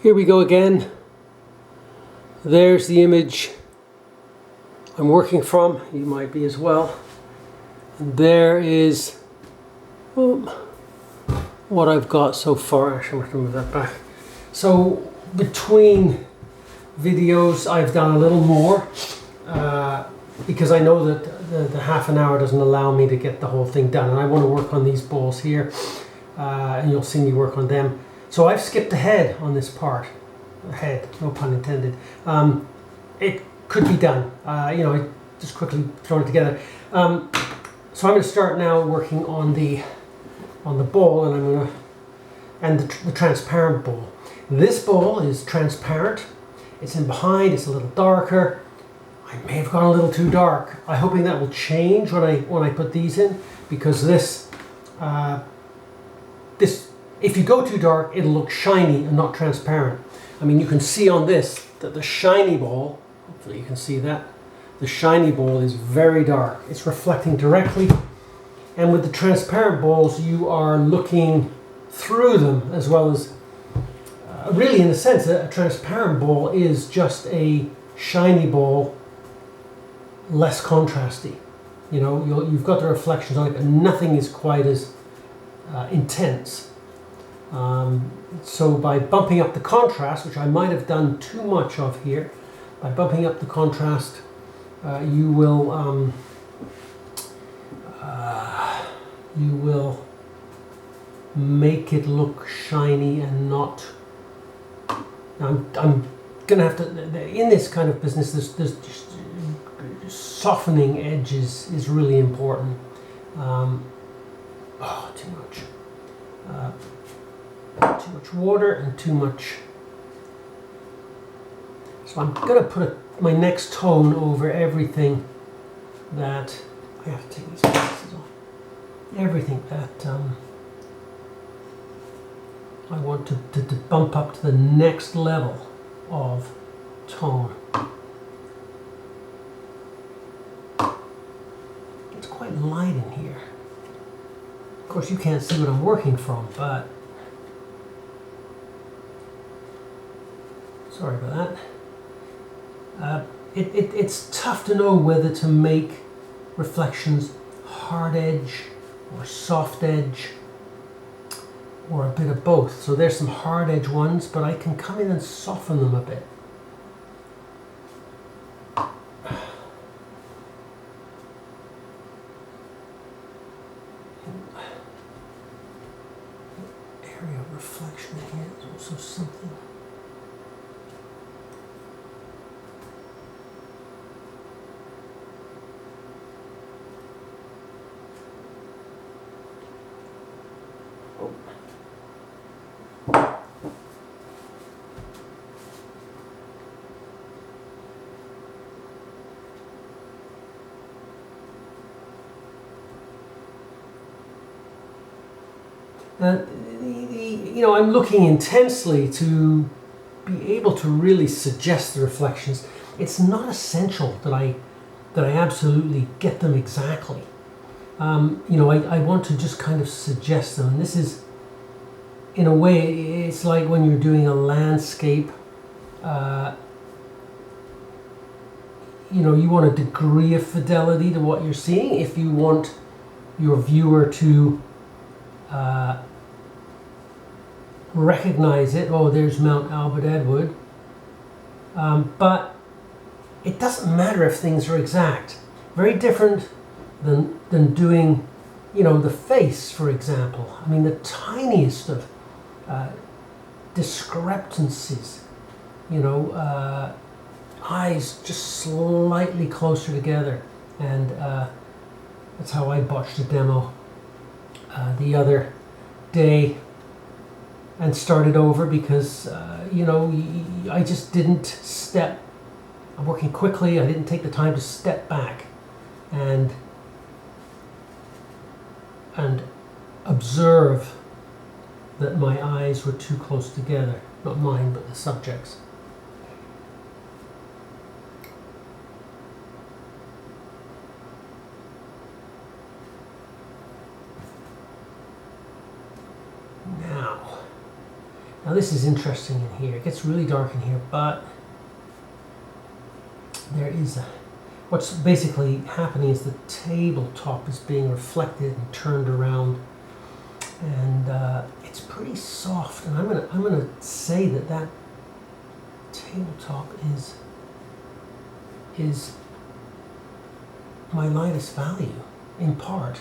Here we go again. There's the image I'm working from. You might be as well. And there is what I've got so far. Actually, I'm going to move that back. So between videos, I've done a little more because I know that the half an hour doesn't allow me to get the whole thing done, and I want to work on these balls here, and you'll see me work on them. So I've skipped ahead on this part. Ahead, no pun intended. It could be done. I just quickly thrown it together. So I'm going to start now working on the ball, and I'm going to the transparent ball. This ball is transparent. It's in behind. It's a little darker. I may have gone a little too dark. I'm hoping that will change when I put these in, because this if you go too dark, it'll look shiny and not transparent. I mean, you can see on this that the shiny ball, hopefully you can see that, the shiny ball is very dark. It's reflecting directly. And with the transparent balls, you are looking through them as well as, really in a sense, a transparent ball is just a shiny ball, less contrasty. You know, you've got the reflections on it, but nothing is quite as intense. So by bumping up the contrast, which I might have done too much of here, by bumping up the contrast, you will make it look shiny and not. I'm gonna have to, in this kind of business, there's just softening edges is really important. Too much. Too much water and too much. So I'm going to put my next tone over everything that I have to take these glasses off. Everything that I want to bump up to the next level of tone. It's quite light in here. Of course, you can't see what I'm working from, but sorry about that. It's tough to know whether to make reflections hard edge or soft edge or a bit of both. So there's some hard edge ones, but I can come in and soften them a bit. Area of reflection here is also something. I'm looking intensely to be able to really suggest the reflections. It's not essential that I absolutely get them exactly. I want to just kind of suggest them. And this is, in a way, it's like when you're doing a landscape. You want a degree of fidelity to what you're seeing if you want your viewer to recognize it. Oh, there's Mount Albert Edward. But it doesn't matter if things are exact. Very different than doing, the face, for example. I mean, the tiniest of discrepancies, eyes just slightly closer together. And that's how I botched a demo the other day and started over because, I just didn't step. I'm working quickly. I didn't take the time to step back and observe that my eyes were too close together. Not mine, but the subject's. Now this is interesting in here. It gets really dark in here, but there is what's basically happening is the tabletop is being reflected and turned around, and it's pretty soft. And I'm gonna say that that tabletop is my lightest value in part,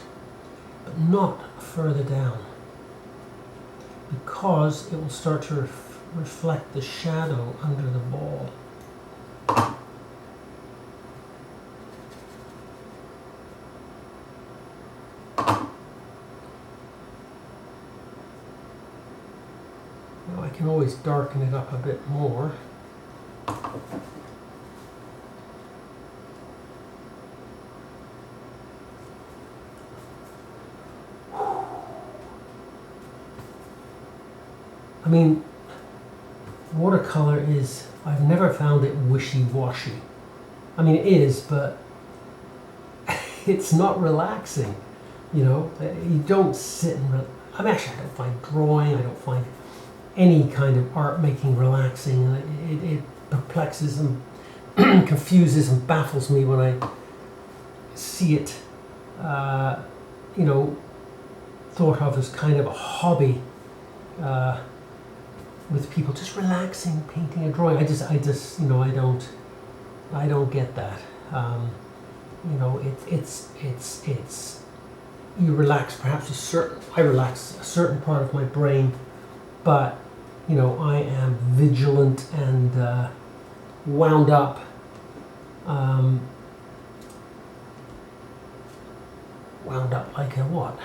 but not further down, because it will start to reflect the shadow under the ball. Now I can always darken it up a bit more. I mean, watercolor is, I've never found it wishy-washy. I mean, it is, but it's not relaxing, you know? You don't sit and, I mean, actually, I don't find drawing, I don't find any kind of art making relaxing. It perplexes and confuses and baffles me when I see it, you know, thought of as kind of a hobby. With people just relaxing, painting and drawing. I just, you know, I don't get that. You know, it's you relax perhaps I relax a certain part of my brain, but you know, I am vigilant and wound up. Wound up like a what?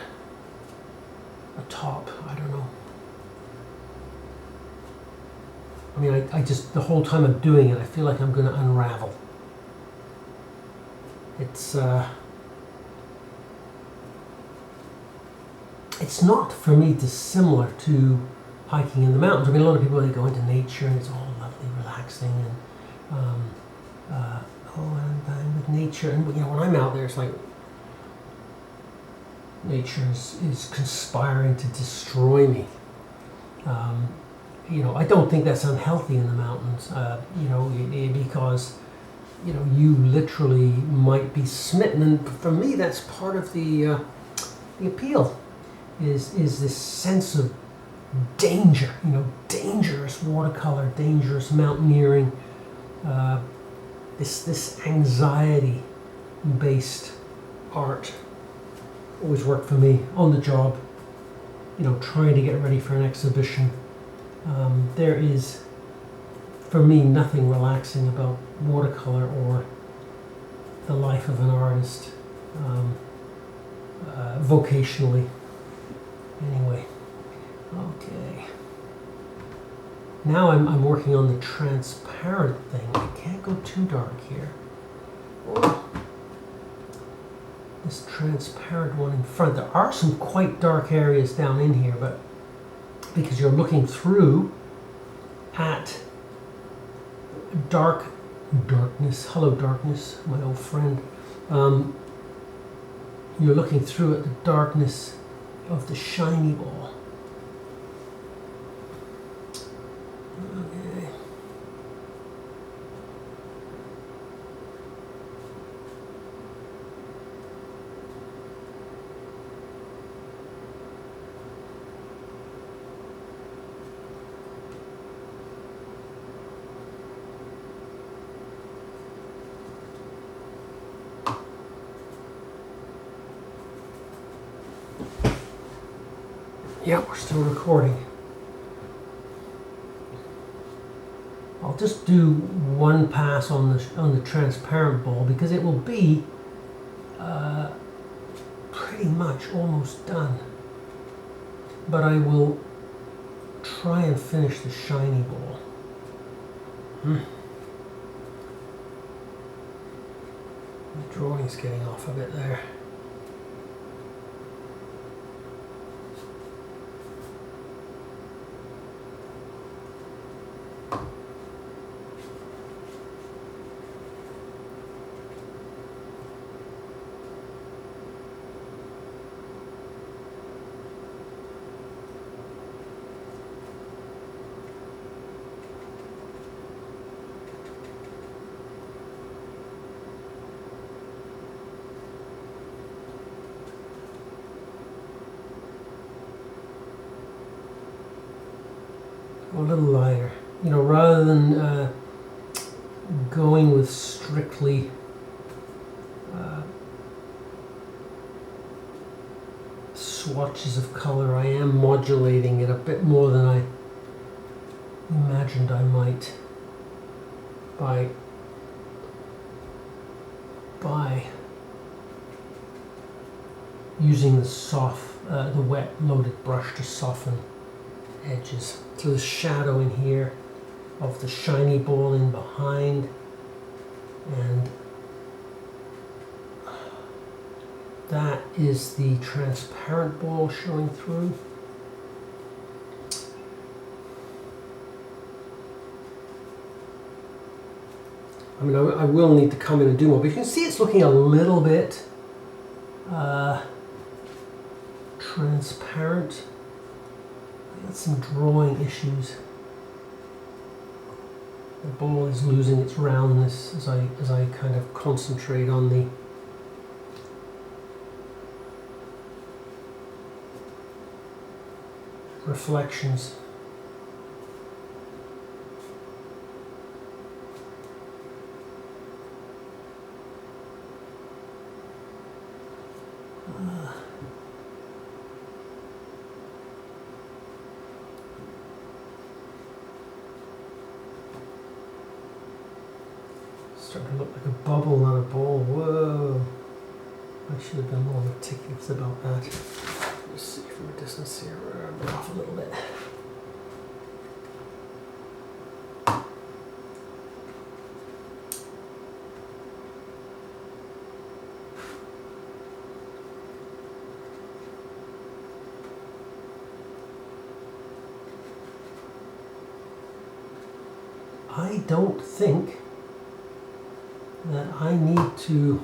A top, I don't know. I mean, I just, the whole time I'm doing it, I feel like I'm going to unravel. It's not, for me, dissimilar to hiking in the mountains. I mean, a lot of people, they go into nature and it's all lovely, relaxing, and I'm with nature. And, you know, when I'm out there, it's like nature is conspiring to destroy me. You know, I don't think that's unhealthy in the mountains, you know, because, you know, you literally might be smitten. And for me, that's part of the appeal, is this sense of danger, you know, dangerous watercolor, dangerous mountaineering, this anxiety-based art always worked for me on the job, you know, trying to get ready for an exhibition. There is, for me, nothing relaxing about watercolor or the life of an artist, vocationally. Anyway, okay. Now I'm working on the transparent thing. I can't go too dark here. Oh. This transparent one in front. There are some quite dark areas down in here, but because you're looking through at darkness. Hello, darkness, my old friend. You're looking through at the darkness of the shiny ball. Okay. Yeah, we're still recording. I'll just do one pass on the transparent ball because it will be pretty much almost done. But I will try and finish the shiny ball. The drawing's getting off a bit there. Go a little lighter. You know, rather than going with strictly swatches of color, I am modulating it a bit more than I imagined I might by using the wet loaded brush to soften edges. So the shadow in here of the shiny ball in behind, and that is the transparent ball showing through. I mean, I will need to come in and do more, but you can see it's looking a little bit transparent. I got some drawing issues. The ball is losing its roundness as I kind of concentrate on the reflections. Starting to look like a bubble, not a ball. Whoa! I should have been more meticulous about that. Let's see from a distance here. We're off a little bit. I don't think that I need to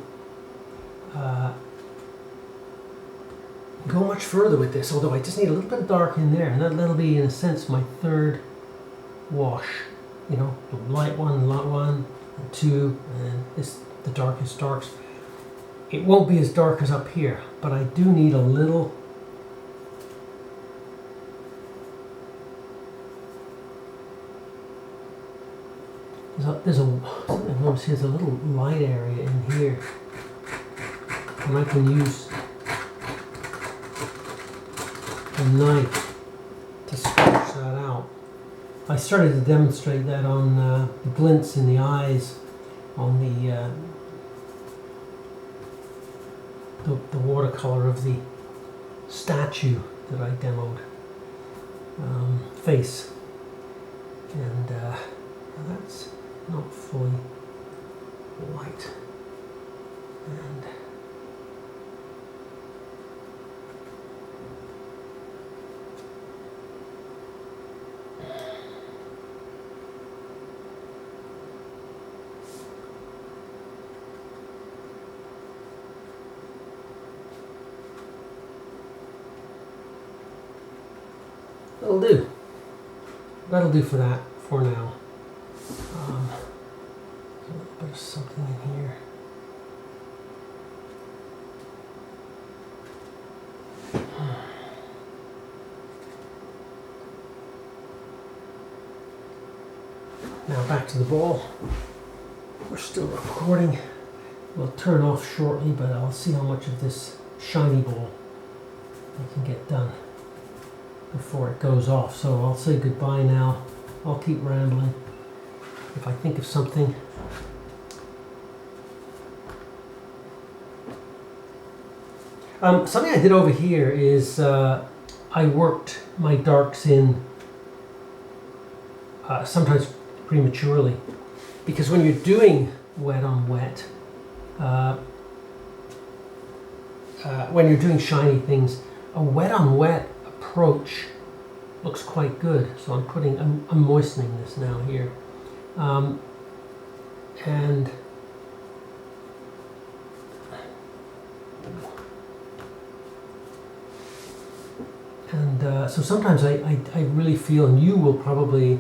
go much further with this, although I just need a little bit of dark in there, and that'll be, in a sense, my third wash. You know, the light one, and two, and this, the darkest darks. It won't be as dark as up here, but I do need a little notice here's a little light area in here, and I can use a knife to scratch that out. I started to demonstrate that on the glints in the eyes on the watercolor of the statue that I demoed, face, and that's not fully white, and that'll do. That'll do for that for now. There's something in here. Now back to the ball. We're still recording. We'll turn off shortly, but I'll see how much of this shiny ball I can get done before it goes off. So I'll say goodbye now. I'll keep rambling. If I think of something, something I did over here is I worked my darks in sometimes prematurely, because when you're doing wet on wet, when you're doing shiny things, a wet on wet approach looks quite good. So I'm moistening this now here, and so sometimes I really feel, and you will probably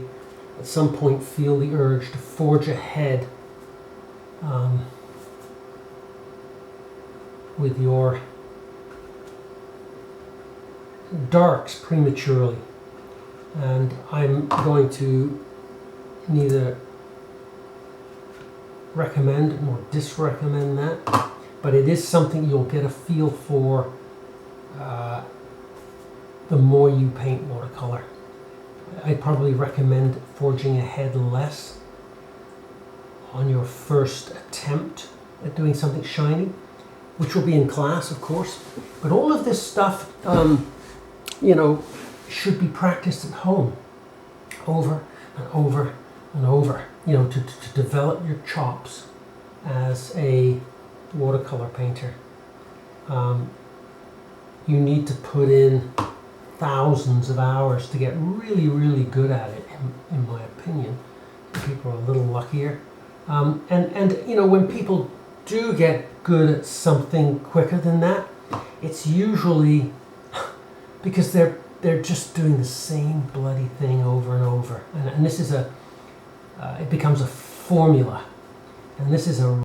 at some point feel the urge to forge ahead with your darks prematurely. and I'm going to neither recommend nor disrecommend that, but it is something you'll get a feel for the more you paint watercolor. I'd probably recommend forging ahead less on your first attempt at doing something shiny, which will be in class, of course. But all of this stuff, you know, should be practiced at home, over and over and over, you know, to develop your chops as a watercolor painter. You need to put in thousands of hours to get really, really good at it, in my opinion. People are a little luckier. And you know, when people do get good at something quicker than that, it's usually because they're just doing the same bloody thing over and over. And this is it becomes a formula. And this is a